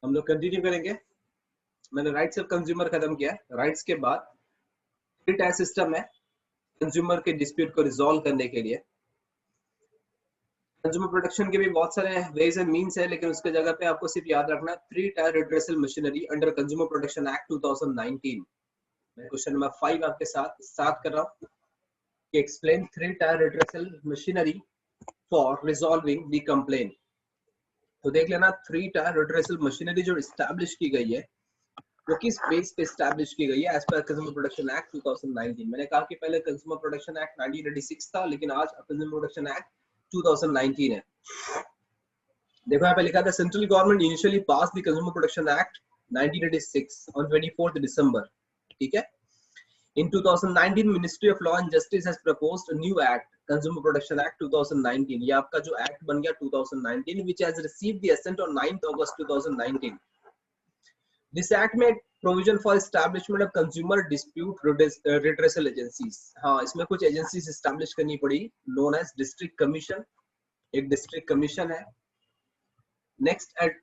हम लोग कंटिन्यू करेंगे। मैंने राइट्स ऑफ कंज्यूमर खत्म किया। राइट्स के बाद थ्री टायर सिस्टम है कंज्यूमर के डिस्प्यूट को रिजॉल्व करने के लिए। कंज्यूमर प्रोटेक्शन के भी बहुत सारे वेज एंड मीन्स है, लेकिन उसके जगह पे आपको सिर्फ याद रखना three tier redressal machinery under consumer protection act 2019। मैं क्वेश्चन नंबर 5 आपके साथ स्टार्ट कर रहा हूँ कि explain three tier redressal machinery for resolving the complaint. तो देख लेना थ्री टायर रिड्रेसल मशीनरी जो इस्टेब्लिश की गई है वो किस बेस पे एस्टैब्लिश की गई है as per consumer protection act 2019। मैंने कहा कि पहले कंज्यूमर प्रोटेक्शन एक्ट 1986 था, लेकिन आज कंज्यूमर प्रोटेक्शन एक्ट 2019 है। देखो यहाँ पे लिखा था central government initially pass the consumer protection act 1986 on 24 दिसंबर। ठीक है। In 2019, Ministry of Law and Justice has proposed a new act, Consumer Protection Act 2019. ये आपका जो एक्ट बन गया 2019, which has received the assent on 9th August 2019. This act made provision for establishment of consumer dispute redressal agencies. हाँ, इसमें कुछ agencies establish करनी पड़ी, known as district commission. एक डिस्ट्रिक्ट कमीशन है। नेक्स्ट एट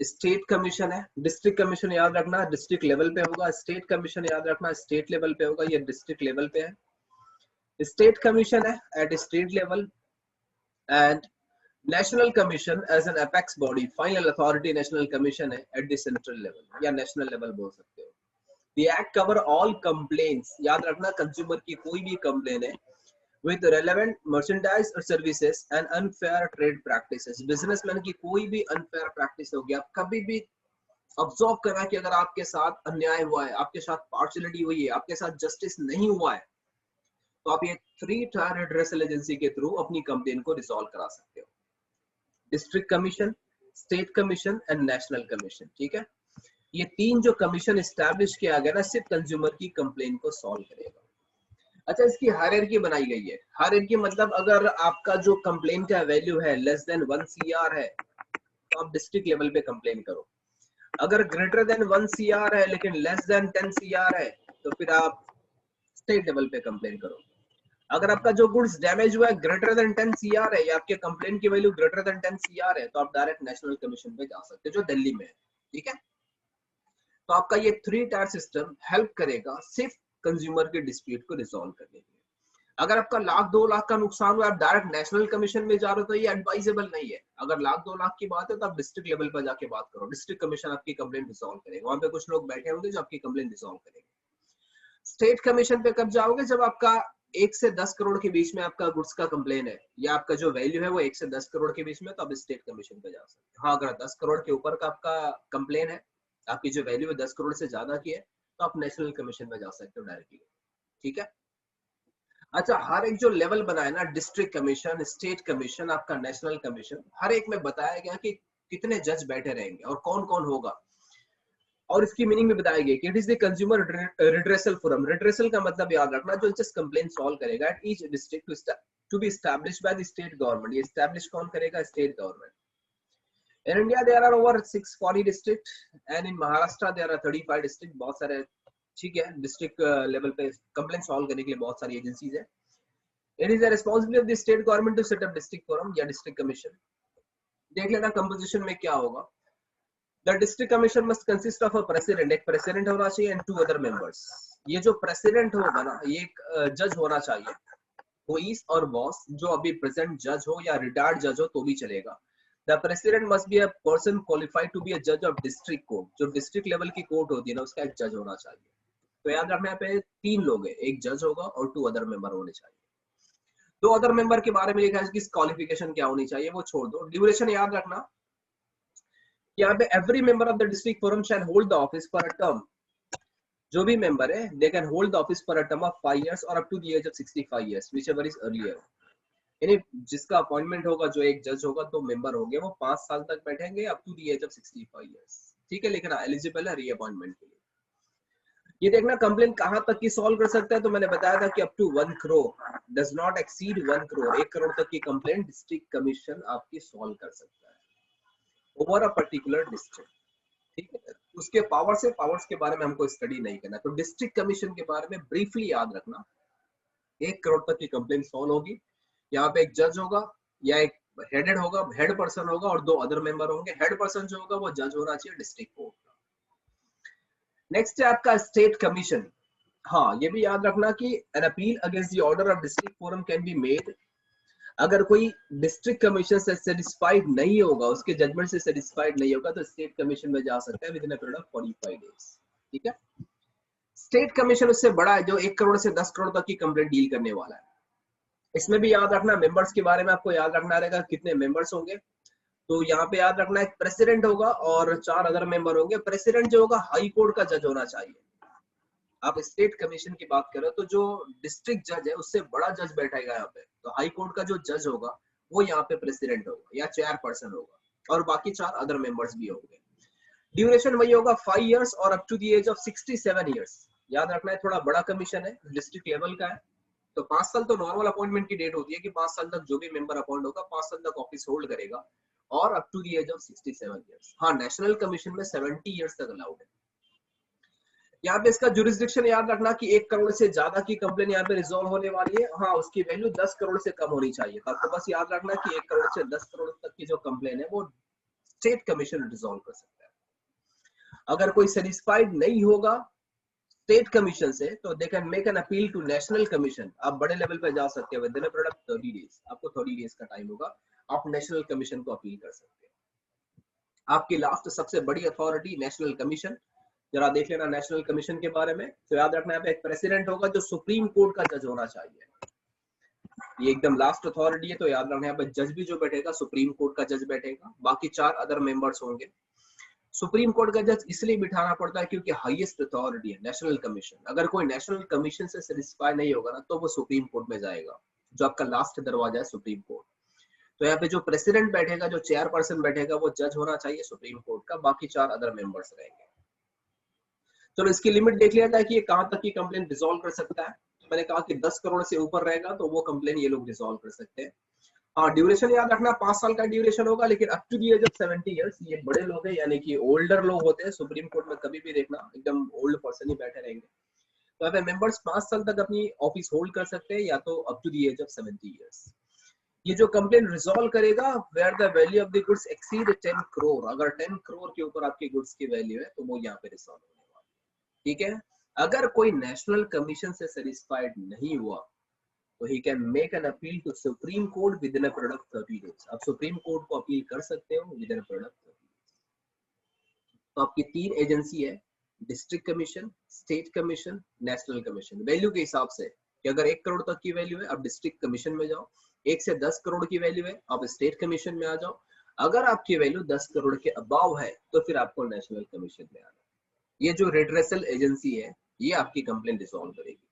स्टेट कमीशन है। District commission याद रखना डिस्ट्रिक्ट लेवल पे होगा, स्टेट कमीशन याद रखना स्टेट लेवल पे होगा, ये डिस्ट्रिक्ट लेवल पे है। स्टेट कमीशन है at state level and national commission as an apex body, final authority national commission है एट द सेंट्रल लेवल या नेशनल लेवल बोल सकते हो। The act cover all complaints, याद रखना कंज्यूमर की कोई भी कंप्लेन है with relevant merchandise or services and unfair trade practices। Businessman की कोई भी unfair practice हो गया, कभी भी ऑब्जर्व करना कि अगर आपके साथ अन्याय हुआ है, आपके साथ पार्शियलिटी हुई है, आपके साथ जस्टिस नहीं हुआ है, तो आप ये थ्री टायर रिड्रेसल एजेंसी के थ्रू अपनी कंप्लेन को रिजॉल्व करा सकते हो। District commission, state commission and national commission. ठीक है। ये तीन जो कमीशन एस्टैब्लिश किया गया ना, सिर्फ कंज्यूमर की कंप्लेन को सॉल्व करेगा। अच्छा, इसकी हायरार्की बनाई गई है। हायरार्की मतलब अगर आपका जो कंप्लेन का वैल्यू है लेस देन 1 CR है तो आप डिस्ट्रिक्ट लेवल पे कंप्लेन करो। अगर ग्रेटर देन 1 CR है लेकिन लेस देन 10 CR है तो फिर आप स्टेट लेवल पे कंप्लेन करो। अगर आपका जो गुड्स डैमेज हुआ है ग्रेटर देन 10 CR है या आपके कंप्लेन की वैल्यू ग्रेटर देन 10 CR है तो आप डायरेक्ट नेशनल कमीशन पे जा सकते हो जो दिल्ली में है। ठीक है। तो आपका ये थ्री टायर सिस्टम हेल्प करेगा सिर्फ कंज्यूमर के डिस्प्यूट को रिजॉल्व करने के लिए। अगर आपका लाख 2 लाख का नुकसान हुआ, आप डायरेक्ट नेशनल कमीशन में जा रहे हो तो ये एडवाइजेबल नहीं है। अगर लाख 2 लाख की बात है तो आप डिस्ट्रिक्ट लेवल पर जाके बात करो, डिस्ट्रिक्ट कमीशन आपकी कंप्लेंट रिजॉल्व करेगा। वहां पे कुछ लोग बैठे होंगे जो आपकी कंप्लेंट रिजॉल्व करेंगे। स्टेट कमीशन पे कब जाओगे? जब आपका 1 से 10 करोड़ के बीच में आपका गुड्स का कंप्लेन है या आपका जो वैल्यू है वो 1 से 10 करोड़ के बीच में, तो आप स्टेट कमीशन पे जा सकते हो। हाँ, अगर 10 करोड़ के ऊपर का आपका कंप्लेन है, आपकी जो वैल्यू है 10 करोड़ से ज्यादा की है, तो आप नेशनल कमीशन में जा सकते हो डायरेक्टली। ठीक है। अच्छा, हर एक जो लेवल बना है ना, डिस्ट्रिक्ट कमीशन, स्टेट कमीशन, आपका नेशनल कमीशन, हर एक में बताया गया कि कितने जज बैठे रहेंगे और कौन कौन होगा, और इसकी मीनिंग भी बताई गई कि it is the consumer redressal forum. Redressal का मतलब याद रखना जो जस्ट कंप्लेन सॉल्व करेगा at each district to be established by the state government. ये एस्टैब्लिश कौन करेगा? State government. In India there are over 640 districts and in Maharashtra there are 35 districts। बहुत सारे, ठीक है, डिस्ट्रिक्ट लेवल पे कंप्लेंट सॉल्व करने के लिए बहुत सारी एजेंसीज है। It is the responsibility of the state government to set up district forum या district commission। देख लेना कंपोजिशन में क्या होगा। The district commission must consist of a president, एक president होना चाहिए and 2 other members। ये जो president होगा ना, ये एक जज होना चाहिए, who is और was, जो अभी प्रेजेंट जज हो या रिटायर्ड जज हो तो भी चलेगा। The president must be a person qualified to be a judge of district court। जो डिस्ट्रिक्ट लेवल की कोर्ट होती है ना, उसका एक जज होना चाहिए। तो याद रखना, यहाँ पे 3 लोग हैं, एक जज होगा और 2 अदर मेंबर होने चाहिए। 2 अदर मेंबर के बारे में लिखा है कि क्वालिफिकेशन क्या होनी चाहिए, वो छोड़ दो। ड्यूरेशन याद रखना, यहाँ पे every member of the district forum shall hold the office for a term. जो भी मेंबर है they can hold the office for a term of 5 years और up to the age of 65 years, whichever is earlier. यानी जिसका appointment होगा, जो एक जज होगा, 2 मेंबर होंगे, वो 5 साल तक बैठेंगे up to the age of 65 years। ठीक है, लेकिन एलिजिबल है रीअपॉइंटमेंट के लिए। ये देखना कंप्लेंट कहां तक की सॉल्व कर सकता है, तो मैंने बताया था कि up to 1 crore, does not exceed 1 crore, 1 crore तक की कंप्लेंट डिस्ट्रिक्ट कमीशन आपकी सॉल्व कर सकता है ओवर अ पर्टिकुलर डिस्ट्रिक्ट। ठीक है, उसके पावर्स के बारे में हमको स्टडी नहीं करना। तो डिस्ट्रिक्ट कमीशन के बारे में ब्रीफली याद रखना, 1 करोड़ तक की कंप्लेंट सॉल्व होगी। यहाँ पे एक जज होगा या एक हेडेड होगा, हेड पर्सन होगा और 2 अदर मेंबर होंगे। हेड पर्सन जो होगा वो जज होना चाहिए डिस्ट्रिक्ट कोर्ट का। नेक्स्ट है आपका स्टेट कमीशन। हाँ, ये भी याद रखना कि an appeal against the order of district forum can be made. अगर कोई डिस्ट्रिक्ट कमीशन से सेटिस्फाइड नहीं होगा, उसके जजमेंट से सेटिस्फाइड नहीं होगा, तो स्टेट कमीशन में जा सकता है with in a period of 45 days. ठीक है, स्टेट कमीशन उससे बड़ा है जो 1 करोड़ से 10 करोड़ तक की कंप्लेंट डील करने वाला है। इसमें भी याद रखना, मेंबर्स के बारे में आपको याद रखना रहेगा कितने मेंबर्स होंगे। तो यहाँ पे याद रखना, एक प्रेसिडेंट होगा और 4 अदर मेंबर होंगे। प्रेसिडेंट जो होगा हाई कोर्ट का जज होना चाहिए। आप स्टेट कमीशन की बात करो तो जो डिस्ट्रिक्ट जज है उससे बड़ा जज बैठेगा यहाँ पे, तो हाई कोर्ट का जो जज होगा वो यहाँ पे प्रेसिडेंट होगा या चेयर पर्सन होगा, और बाकी 4 अदर मेंबर्स भी होंगे। ड्यूरेशन वही होगा 5 इयर्स और up to the age of 67 years. याद रखना है, थोड़ा बड़ा कमीशन है, डिस्ट्रिक्ट लेवल का है। तो 5 साल तो नॉर्मल अपॉइंटमेंट की डेट होती है कि 5 साल तक जो भी मेंबर अपॉइंट होगा 5 साल तक ऑफिस होल्ड करेगा, और up to the age of 67 years. हाँ, नेशनल कमीशन में 70 इयर्स तक अलाउड है। यहाँ पे इसका जुरिस्डिक्शन याद रखना कि 1 करोड़ से ज्यादा की कंप्लेन यहाँ पे रिजॉल्व होने वाली है। हाँ, उसकी वैल्यू 10 करोड़ से कम होनी चाहिए। तो आपको बस याद रखना कि 1 करोड़ से 10 करोड़ तक की जो कंप्लेन है वो स्टेट कमीशन रिजॉल्व कर सकता है। अगर कोई सेटिस्फाइड नहीं होगा स्टेट कमीशन से, तो they can make an appeal to national commission. आप बड़े लेवल पे जा सकते हैं within a period of 30 days. आपको 30 डेज का टाइम होगा, आप नेशनल कमीशन को अपील कर सकते हैं। आपकी लास्ट सबसे बड़ी अथॉरिटी नेशनल कमीशन। जरा देख लेना नेशनल कमीशन के बारे में। तो याद रखना यहाँ पे एक प्रेसिडेंट होगा जो सुप्रीम कोर्ट का जज होना चाहिए, ये एकदम लास्ट अथॉरिटी है। तो याद रखना यहाँ पे जज भी जो बैठेगा सुप्रीम कोर्ट का जज बैठेगा, बाकी 4 अदर मेंबर्स होंगे। सुप्रीम कोर्ट का जज इसलिए बिठाना पड़ता है क्योंकि हाईएस्ट अथॉरिटी है नेशनल कमीशन। अगर कोई नेशनल कमीशन से सेटिस्फाई नहीं होगा ना, तो वो सुप्रीम कोर्ट में जाएगा, जो आपका लास्ट दरवाजा है सुप्रीम कोर्ट। तो यहाँ पे जो प्रेसिडेंट बैठेगा, जो चेयर पर्सन बैठेगा, वो जज होना चाहिए सुप्रीम कोर्ट का, बाकी 4 अदर मेंबर्स रहेंगे। चलो इसकी लिमिट देख लिया जाए कि ये कहां तक की कंप्लेन रिजॉल्व कर सकता है। मैंने कहा कि 10 करोड़ से ऊपर रहेगा तो वो कंप्लेन ये लोग रिजॉल्व कर सकते हैं। हाँ, ड्यूरेशन याद रखना 5 साल का ड्यूरेशन होगा, लेकिन up to the age of 70 years. ये बड़े लोग हैं, यानी कि ओल्डर लोग होते हैं। सुप्रीम कोर्ट में कभी भी देखना एकदम ओल्ड पर्सन ही बैठे रहेंगे। तो यहाँ पे मेंबर्स 5 साल तक अपनी ऑफिस होल्ड कर सकते हैं, या तो up to the age of 70 years. ये जो कंप्लेन रिजॉल्व करेगा where the value of the goods exceed 10 crore, अगर 10 करोड़ के ऊपर आपके गुड्स की वैल्यू है तो वो यहाँ पे रिजॉल्व होने वाला है। ठीक है, अगर कोई नेशनल कमीशन से सेटिस्फाइड नहीं हुआ तो he can make an appeal to Supreme Court within a period of 30 days। आप सुप्रीम कोर्ट को अपील कर सकते हो within a period of 30 days। तो आपकी 3 एजेंसी है, district commission, state commission, national commission. Value के हिसाब से कि अगर 1 करोड़ तक की वैल्यू है आप डिस्ट्रिक्ट कमीशन में जाओ, 1 से 10 करोड़ की वैल्यू है आप स्टेट कमीशन में आ जाओ, अगर आपकी वैल्यू 10 करोड़ के अबाव है तो फिर आपको नेशनल कमीशन में आना। ये जो रिड्रेसल एजेंसी है ये आपकी कंप्लेन रिजॉल्व करेगी।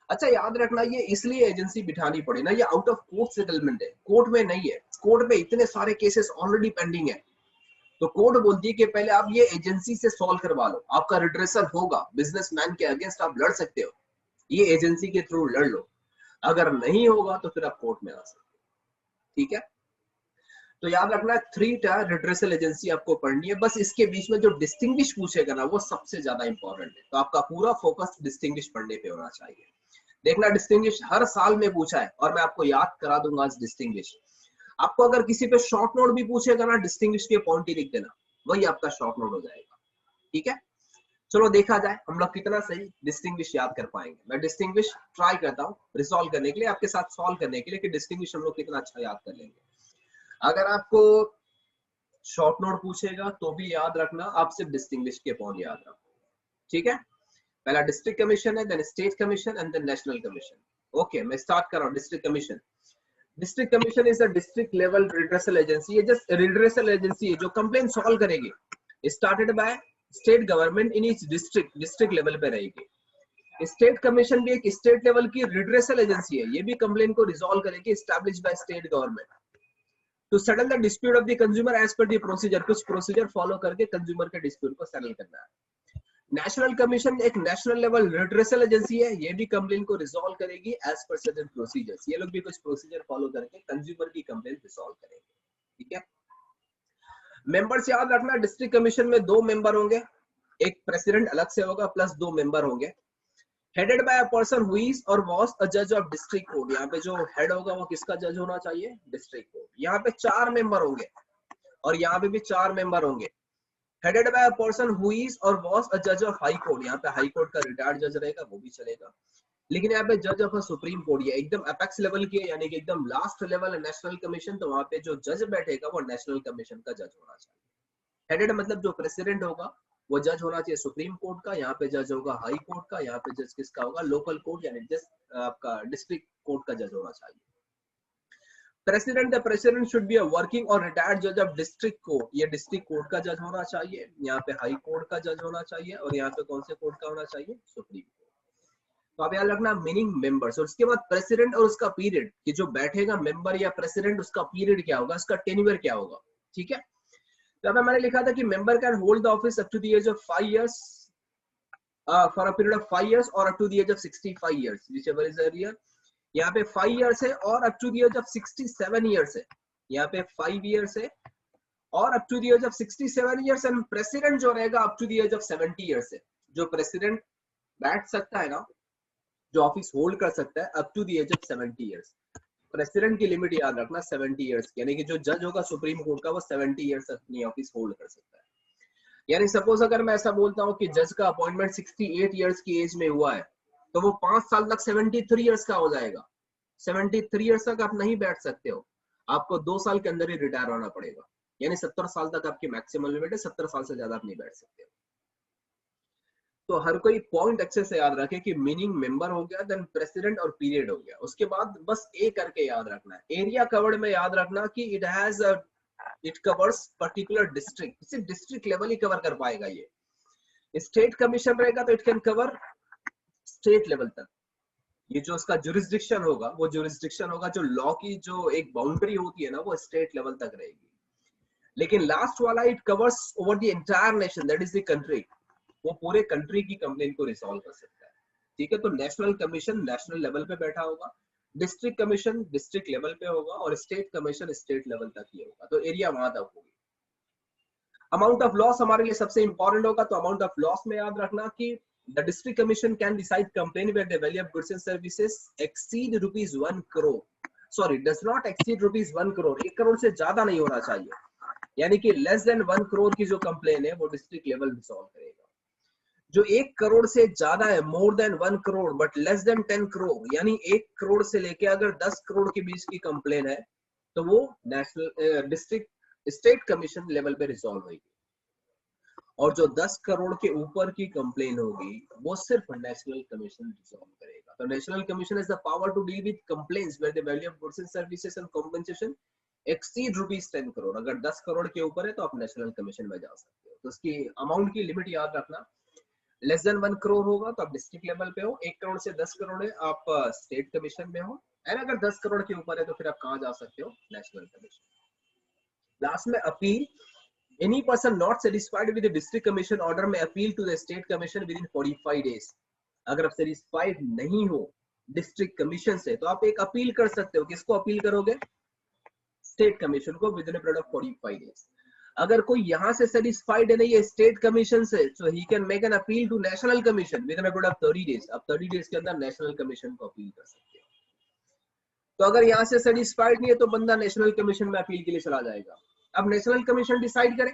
अच्छा, याद रखना ये इसलिए एजेंसी बिठानी पड़ी ना, ये आउट ऑफ कोर्ट सेटलमेंट है, कोर्ट में नहीं है। कोर्ट में इतने सारे केसेस ऑलरेडी पेंडिंग है, तो कोर्ट बोलती है कि पहले आप ये एजेंसी से सॉल्व करवा लो, आपका रिड्रेसल होगा, बिजनेसमैन के अगेंस्ट आप लड़ सकते हो, ये एजेंसी के थ्रू लड़ लो। अगर नहीं होगा तो फिर आप कोर्ट में आ सकते हो। ठीक है, तो याद रखना 3 टायर रिड्रेसल एजेंसी आपको पढ़नी है। बस इसके बीच में जो डिस्टिंग्विश पूछेगा ना वो सबसे ज्यादा इंपॉर्टेंट है, तो आपका पूरा फोकस डिस्टिंग्विश पढ़ने पे होना चाहिए। देखना, डिस्टिंग्विश हर साल में पूछा है और मैं आपको याद करा दूंगा आज डिस्टिंग्विश। आपको अगर किसी पे शॉर्ट नोट भी पूछेगा ना, डिस्टिंग्विश के पॉइंट ही लिख देना, वही आपका शॉर्ट नोट हो जाएगा। ठीक है, चलो देखा जाए हम लोग कितना सही डिस्टिंग्विश याद कर पाएंगे। मैं डिस्टिंग्विश ट्राई करता हूँ रिजॉल्व करने के लिए, आपके साथ सॉल्व करने के लिए, कि डिस्टिंग्विश हम लोग कितना अच्छा याद कर लेंगे। अगर आपको शॉर्ट नोट पूछेगा तो भी याद रखना, आप सिर्फ डिस्टिंग्विश के पॉइंट याद रखो। ठीक है, पहला डिस्ट्रिक्ट कमीशन है, then state commission and then national commission. Okay, मैं स्टार्ट कर रहा हूँ। District commission, district commission is a district level redressal agency. ये जस्ट रिड्रेसल एजेंसी है जो कंप्लेन सॉल्व करेगी, started by state government in each district, district level पे रहेगी। स्टेट कमीशन भी एक स्टेट लेवल की रिड्रेसल एजेंसी है, ये भी कंप्लेन को रिजॉल्व करेगी, established by state government to settle the dispute of the consumer as per the procedure. कुछ प्रोसीजर फॉलो करके कंज्यूमर के डिस्प्यूट को सेटल करना है। नेशनल कमीशन एक नेशनल लेवल रिड्रेसल एजेंसी है, ये भी कंप्लेन को रिजॉल्व करेगी एज पर सर्टेन प्रोसीजर्स। ये लोग भी कुछ प्रोसीजर फॉलो करके कंज्यूमर की कंप्लेन रिजॉल्व करेंगे। ठीक है, मेंबर्स याद रखना, डिस्ट्रिक्ट कमीशन में 2 मेंबर होंगे, एक प्रेसिडेंट अलग से होगा प्लस 2 मेंबर होंगे। Headed by a person who is और वाज अ जज ऑफ डिस्ट्रिक्ट कोर्ट। यहाँ पे जो हेड होगा वो किसका जज होना चाहिए? District court. यहाँ पे 4 मेंबर होंगे और यहाँ पे भी 4 मेंबर होंगे। Headed by a person who is और वाज अ जज ऑफ हाई कोर्ट। यहाँ पे हाई कोर्ट का रिटायर्ड जज रहेगा, वो भी चलेगा। लेकिन यहाँ पे जज ऑफ अ सुप्रीम कोर्ट, ये एकदम अपेक्स लेवल की है, यानी कि एकदम लास्ट लेवल है नेशनल कमीशन, तो वहां पे जो जज बैठेगा वो नेशनल कमीशन का जज होना चाहिए। हेडेड मतलब जो प्रेसिडेंट होगा वो जज होना चाहिए सुप्रीम कोर्ट का, यहाँ पे जज होगा हाई कोर्ट का, यहाँ पे जज किसका होगा? लोकल कोर्ट यानी आपका डिस्ट्रिक्ट कोर्ट का जज होना चाहिए। President, the president should be a working और रिटायर्ड जज ऑफ डिस्ट्रिक्ट कोर्ट, ये डिस्ट्रिक्ट कोर्ट का जज होना चाहिए। यहाँ पे हाई कोर्ट का जज होना चाहिए और यहाँ पे कौन से कोर्ट का होना चाहिए? Supreme court. तो आप याद रखना मीनिंग मेंबर्स, और उसके बाद प्रेसिडेंट और उसका पीरियड, कि जो बैठेगा मेंबर या प्रेसिडेंट उसका पीरियड क्या होगा, उसका टेन्योर क्या होगा, ठीक है। तो अब मैंने लिखा था कि member can hold the office up to the age of 5 years, for a period of 5 years और up to the age of 65 years, whichever is earlier. यहाँ पे 5 years है और up to the age of 67 years है। यहाँ पे 5 years है और up to the age of 67 years, and president जो रहेगा up to the age of 70 years है। जो प्रेसिडेंट बैठ सकता है ना, जो ऑफिस होल्ड कर सकता है up to the age of 70 years। President की लिमिट याद रखना 70 years, यानी कि जो जज होगा सुप्रीम कोर्ट का वो 70 years तक अपनी ऑफिस होल्ड कर सकता है। यानी सपोज अगर मैं ऐसा बोलता हूँ कि जज का अपॉइंटमेंट 68 years की एज में हुआ है, तो वो 5 साल तक 73 years का हो जाएगा। 73 years तक आप नहीं बैठ सकते हो, आपको 2 साल के अंदर ही रिटायर होना पड़ेगा। यानी 70 साल तक आपकी मैक्सिमम लिमिट है, 70 साल से ज्यादा आप नहीं बैठ सकते हो। तो हर कोई पॉइंट अच्छे से याद रखे कि मीनिंग मेंबर हो गया, देन प्रेसिडेंट और पीरियड हो गया। उसके बाद बस ए करके याद रखना है। एरिया कवर्ड में याद रखना कि इट कवर्स पर्टिकुलर डिस्ट्रिक्ट, सिर्फ डिस्ट्रिक्ट लेवल ही कवर कर पाएगा ये। स्टेट कमीशन रहेगा तो it can cover state level तक। ये जो उसका जुरिस्डिक्शन होगा वो जुरिस्डिक्शन होगा, जो लॉ की जो एक बाउंड्री होती है ना वो स्टेट लेवल तक रहेगी। लेकिन लास्ट वाला it covers over the entire nation, that is the country, वो पूरे कंट्री की कंप्लेंट को रिसॉल्व कर सकता है, ठीक है। तो नेशनल कमीशन नेशनल लेवल पे बैठा होगा, डिस्ट्रिक्ट कमीशन डिस्ट्रिक्ट लेवल पे होगा और स्टेट कमीशन स्टेट लेवल तक ही होगा। तो एरिया वहां तक होगी। अमाउंट ऑफ लॉस हमारे लिए सबसे इंपॉर्टेंट होगा, तो अमाउंट ऑफ लॉस में याद रखना कि the district commission can decide complain where the value of goods and services exceed ₹1 crore, sorry does not exceed ₹1 crore, 1 crore से ज्यादा नहीं होना चाहिए। यानी कि लेस देन 1 crore की जो कंप्लेन है वो डिस्ट्रिक्ट लेवल रिसॉल्व करेगा। जो 1 करोड़ से ज्यादा है, more than 1 crore but less than 10 crore, यानी 1 करोड़ से लेके अगर 10 करोड़ के बीच की कंप्लेन है तो वो national district state commission level पे रिसॉल्व होगी। और जो 10 करोड़ के ऊपर की कंप्लेन होगी वो सिर्फ नेशनल कमीशन रिसॉल्व करेगा। तो national commission is the power to deal with complaints where the value of goods and services and compensation exceed ₹10 crore। अगर 10 करोड़ के ऊपर है तो आप नेशनल कमीशन में जा सकते हो। तो उसकी अमाउंट की लिमिट याद रखना, लेस देन 1 crore होगा तो आप डिस्ट्रिक्ट लेवल पे हो, 1 करोड़ से 10 करोड़ है आप स्टेट कमीशन में हो, एंड अगर 10 करोड़ के ऊपर है तो फिर आप कहाँ जा सकते हो? National commission. लास्ट में appeal, any person not satisfied with the district commission order may appeal to the state commission within 45 days। अगर आप satisfied नहीं हो डिस्ट्रिक्ट कमीशन से तो आप एक अपील कर सकते हो। किसको अपील करोगे? स्टेट कमीशन को with in a period of 45 days। अगर कोई यहाँ से सेटिस्फाइड नहीं है स्टेट कमीशन से, so he can make an appeal to national commission within a period of 30 days। आप 30 days के अंदर नेशनल कमीशन को अपील कर सकते हो। तो अगर यहाँ से सेटिस्फाइड नहीं है तो बंदा नेशनल कमीशन में अपील के लिए चला जाएगा। अब नेशनल कमीशन डिसाइड करे,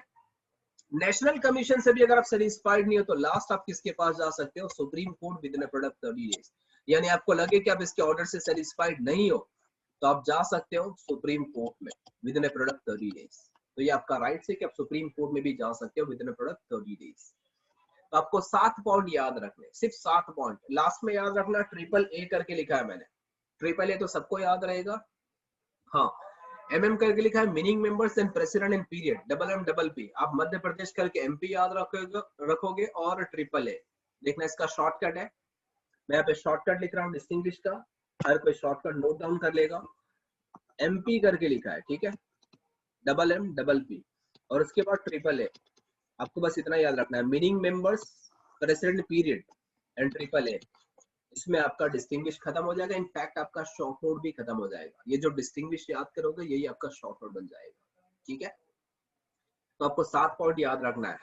नेशनल कमीशन से भी अगर आप सेटिस्फाइड नहीं हो तो लास्ट आप किसके पास जा सकते हो? Supreme court with in a period of 30 days। यानी आपको लगे कि आप इसके ऑर्डर से सेटिस्फाइड नहीं हो तो आप जा सकते हो सुप्रीम कोर्ट में with in a period of 30 days। तो ये आपका राइट है कि आप सुप्रीम कोर्ट में भी जा सकते हो with in a period of 30 days। तो आपको 7 पॉइंट याद रखने, सिर्फ 7 पॉइंट। लास्ट में याद रखना ट्रिपल ए करके लिखा है मैंने, ट्रिपल ए तो सबको याद रहेगा। हाँ, MM करके लिखा है meaning members and president and period, double M double P। आप मध्य प्रदेश करके MP याद रखोगे और ट्रिपल ए देखना, इसका शॉर्टकट है। मैं यहाँ पे शॉर्टकट लिख रहा हूँ डिस्टिंग्विश का, हर कोई शॉर्टकट नोट डाउन कर लेगा। MP करके लिखा है, ठीक है, डबल M डबल P और उसके बाद ट्रिपल ए। आपको बस इतना याद रखना है, meaning members, president, period and triple A. इसमें आपका डिस्टिंग्विश खत्म हो जाएगा, इनफैक्ट आपका शॉर्ट नोट भी खत्म हो जाएगा। ये जो डिस्टिंग्विश याद करोगे यही आपका शॉर्ट नोट बन जाएगा, ठीक है। तो आपको 7 पॉइंट याद रखना है।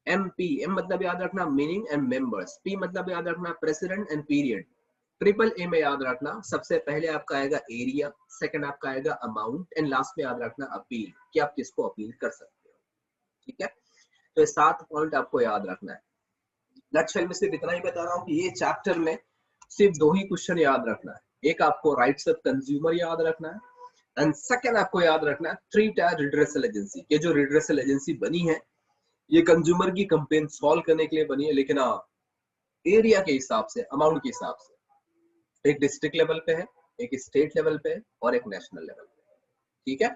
एम मतलब याद रखना मीनिंग एंड मेंबर्स, पी मतलब याद रखना president and period, triple A में याद रखना सबसे पहले आपका आएगा एरिया, सेकंड आपका आएगा अमाउंट एंड लास्ट में याद रखना अपील, कि आप किसको अपील कर सकते हो। ठीक है, तो ये 7 पॉइंट आपको याद रखना है। नटशेल में सिर्फ इतना ही बता रहा हूँ कि ये चैप्टर में सिर्फ 2 ही क्वेश्चन याद रखना है। एक आपको राइट्स ऑफ कंज्यूमर याद रखना है एंड सेकंड आपको याद रखना है 3 टायर रिड्रेसल एजेंसी। ये जो रिड्रेसल एजेंसी बनी है ये कंज्यूमर की कंप्लेन सॉल्व करने के लिए बनी है, लेकिन एरिया के हिसाब से, अमाउंट के हिसाब से एक डिस्ट्रिक्ट लेवल पे है, एक स्टेट लेवल पे है और एक नेशनल लेवल पे। ठीक है,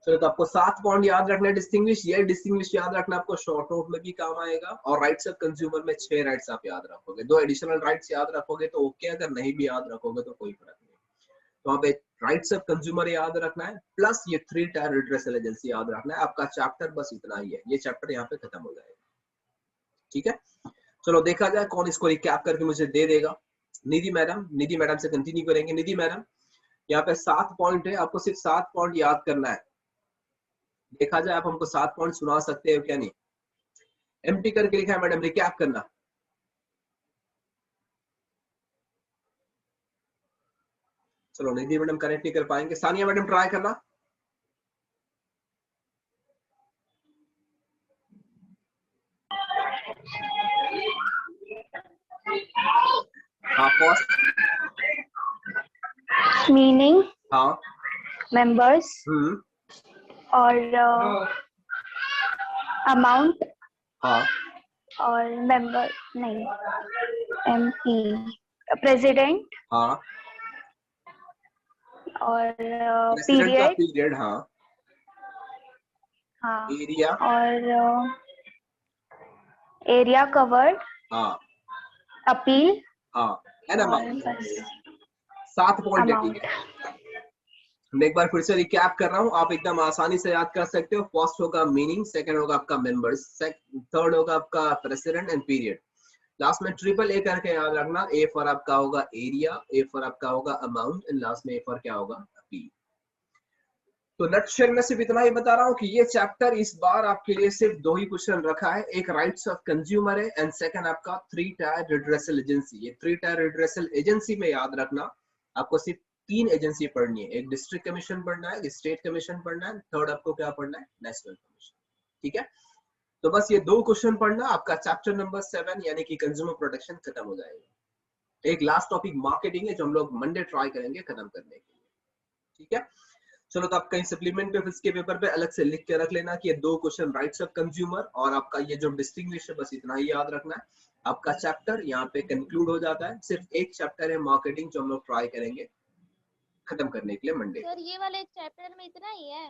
चलो तो आपको 7 पॉइंट याद रखना है डिस्टिंग्विश। ये डिस्टिंग्विश याद रखना आपको शॉर्ट नोट में भी काम आएगा। और राइट्स ऑफ कंज्यूमर में 6 राइट्स आप याद रखोगे, 2 एडिशनल राइट्स याद रखोगे तो ओके, अगर नहीं भी याद रखोगे तो कोई फर्क नहीं। तो वहाँ पे राइट्स ऑफ कंज्यूमर याद रखना है प्लस ये 3 टायर रिड्रेसल एजेंसी याद रखना है। आपका चैप्टर बस इतना ही है, ये चैप्टर यहाँ पे खत्म हो जाएगा। ठीक है, चलो देखा जाए कौन इसको रिकैप करके मुझे दे देगा। निधि मैडम से कंटिन्यू करेंगे। निधि मैडम, यहाँ पे 7 पॉइंट है, आपको सिर्फ 7 पॉइंट याद करना है। देखा जाए आप हमको 7 पॉइंट सुना सकते हो क्या नहीं। एमटी करके लिखा है मैडम, रिकैप करना। चलो निधि मैडम कनेक्ट नहीं कर पाएंगे, सानिया मैडम ट्राई करना। हाँ फर्स्ट मीनिंग, हाँ मेंबर्स और अमाउंट हाँ और मेंबर नहीं, एमपी, प्रेसिडेंट हाँ और प्रेसिडेंट का पीरियड, पीरियड, हाँ हाँ, एरिया, और एरिया कवर्ड, हाँ अपील हाँ एंड और अमाउंट। बस 7 पॉइंट है। ठीक अमाउंट। है, मैं एक बार फिर से रिकैप कर रहा हूँ, आप एकदम आसानी से याद कर सकते हो। फर्स्ट होगा मीनिंग, सेकंड होगा आपका मेंबर्स, थर्ड होगा आपका प्रेसिडेंट एंड पीरियड, लास्ट में ट्रिपल ए करके याद रखना। ए फॉर आपका होगा एरिया, ए फॉर आपका होगा अमाउंट एंड लास्ट में ए फॉर क्या होगा, अपील। तो नटशेल में सिर्फ इतना ही बता रहा हूँ कि ये चैप्टर इस बार आपके लिए सिर्फ 2 ही क्वेश्चन रखा है। एक राइट्स ऑफ कंज्यूमर है एंड सेकंड आपका 3 टायर रिड्रेसल एजेंसी। ये 3 टायर रिड्रेसल एजेंसी में याद रखना आपको सिर्फ 3 एजेंसी पढ़नी है। एक डिस्ट्रिक्ट कमीशन पढ़ना है, स्टेट कमीशन पढ़ना है, थर्ड आपको क्या पढ़ना है, नेशनल कमीशन। ठीक है, तो बस ये 2 क्वेश्चन पढ़ना, आपका चैप्टर नंबर 7 यानी कि कंज्यूमर प्रोटेक्शन खत्म हो जाएगा। एक लास्ट टॉपिक मार्केटिंग है जो हम लोग मंडे ट्राई करेंगे खत्म करने के लिए। ठीक है, चलो तो आप कहीं सप्लीमेंट पे इसके पेपर पे अलग से लिख के रख लेना कि ये 2 क्वेश्चन राइट्स ऑफ कंज्यूमर और आपका ये जो डिस्टिंग्विश है, बस इतना ही याद रखना है। आपका चैप्टर यहाँ पे कंक्लूड हो जाता है। सिर्फ एक चैप्टर है मार्केटिंग जो हम लोग ट्राई करेंगे खत्म करने के लिए मंडे। सर ये वाले चैप्टर में इतना ही है?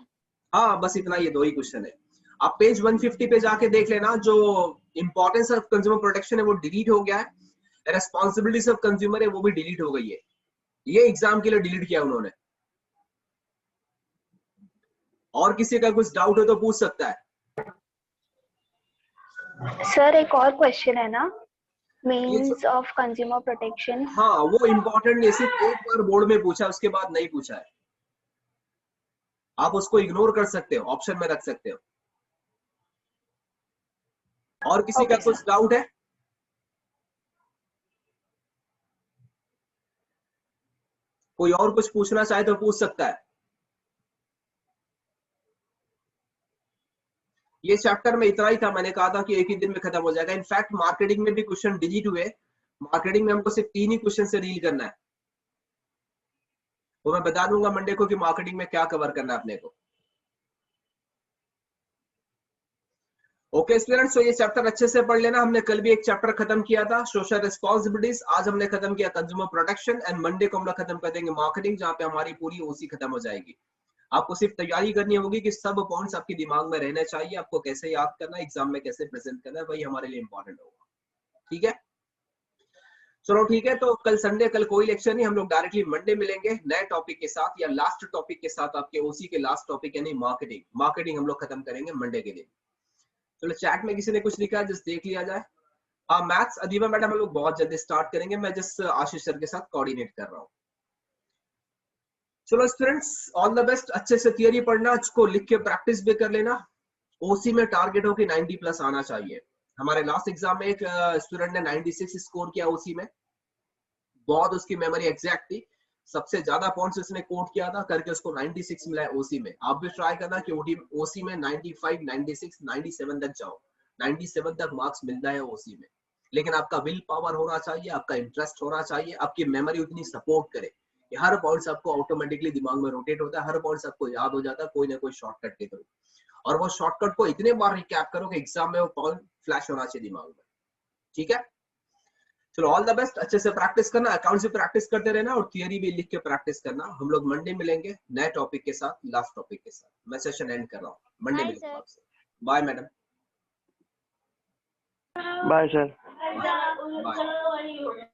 हाँ बस इतना, ये 2 ही क्वेश्चन है। आप पेज 150 पे जाके देख लेना, जो इंपॉर्टेंस ऑफ कंज्यूमर प्रोटेक्शन है वो डिलीट हो गया है, रेस्पॉन्सिबिलिटीज ऑफ कंज्यूमर है वो भी डिलीट हो गई है। ये एग्जाम के लिए डिलीट किया उन्होंने। और किसी का कुछ डाउट हो तो पूछ सकता है। सर एक और क्वेश्चन है ना, मीन्स ऑफ कंज्यूमर प्रोटेक्शन। हाँ वो इम्पोर्टेंट नहीं, सिर्फ एक बार बोर्ड में पूछा उसके बाद नहीं पूछा है। आप उसको इग्नोर कर सकते हो, ऑप्शन में रख सकते हो। और किसी का कुछ डाउट है? कोई और कुछ पूछना चाहे तो पूछ सकता है। ये चैप्टर में इतना ही था, मैंने कहा था कि एक ही दिन में खत्म हो जाएगा। इनफैक्ट मार्केटिंग में भी क्वेश्चन डिलीट हुए। मार्केटिंग में हमको सिर्फ 3 ही क्वेश्चन से डील करना है। वो मैं बता दूंगा मंडे को कि मार्केटिंग में क्या कवर करना है अपने को। ओके स्टूडेंट्स, तो ये चैप्टर अच्छे से पढ़ लेना। हमने कल भी एक चैप्टर खत्म किया था, सोशल रिस्पॉन्सिबिलिटीज। आज हमने खत्म किया कंज्यूमर प्रोटेक्शन एंड मंडे को हम लोग खत्म कर देंगे मार्केटिंग, जहाँ पे हमारी पूरी ओसी खत्म हो जाएगी। आपको सिर्फ तैयारी करनी होगी कि सब पॉइंट्स आपके दिमाग में रहने चाहिए, आपको कैसे याद करना है, एग्जाम में कैसे प्रेजेंट करना है, वही हमारे लिए इंपॉर्टेंट होगा। ठीक है, चलो ठीक है। तो कल संडे, कल कोई लेक्चर नहीं, हम लोग डायरेक्टली मंडे मिलेंगे नए टॉपिक के साथ या लास्ट टॉपिक के साथ। आपके ओसी के लास्ट टॉपिक यानी मार्केटिंग हम लोग खत्म करेंगे मंडे के दिन। चलो चैट में किसी ने कुछ लिखा है, जस्ट देख लिया जाए। हाँ मैथ्स अधिमा मैडम हम लोग बहुत जल्दी स्टार्ट करेंगे, मैं जस्ट आशीष सर के साथ कोऑर्डिनेट कर रहा हूँ। चलो स्टूडेंट्स ऑल द बेस्ट, अच्छे से थियरी पढ़ना, उसको लिख के प्रैक्टिस भी कर लेना। ओसी में टारगेट हो कि 90 प्लस आना चाहिए। हमारे लास्ट एग्जाम में एक स्टूडेंट ने 96 स्कोर किया ओसी में, बहुत उसकी मेमोरी एग्जैक्ट थी, सबसे ज्यादा पॉइंट्स उसने कोट किया था करके उसको 96 मिला है ओसी में। आप भी ट्राई करना कि ओसी में 95, 96, 97 तक जाओ, 97 तक मार्क्स मिलता है ओसी में। लेकिन आपका विल पावर होना चाहिए, आपका इंटरेस्ट होना चाहिए, आपकी मेमोरी उतनी सपोर्ट करे कि हर पॉइंट्स आपको ऑटोमेटिकली दिमाग में रोटेट होता है, हर पॉइंट्स आपको याद हो जाता है कोई ना कोई शॉर्टकट के थ्रू, और वो शॉर्टकट को इतने बार रिकैप करो कि एग्जाम में वो पॉइंट फ्लैश होना चाहिए दिमाग में। ठीक है, चलो ऑल द बेस्ट, अच्छे से प्रैक्टिस करना, अकाउंट्स भी प्रैक्टिस करते रहना और थियरी भी लिख के प्रैक्टिस करना। हम लोग मंडे मिलेंगे नए टॉपिक के साथ, लास्ट टॉपिक के साथ। मैं सेशन एंड कर रहा हूँ, मंडे बाय मिलेंगे सर। आपसे। Bye madam. Bye sir. Bye.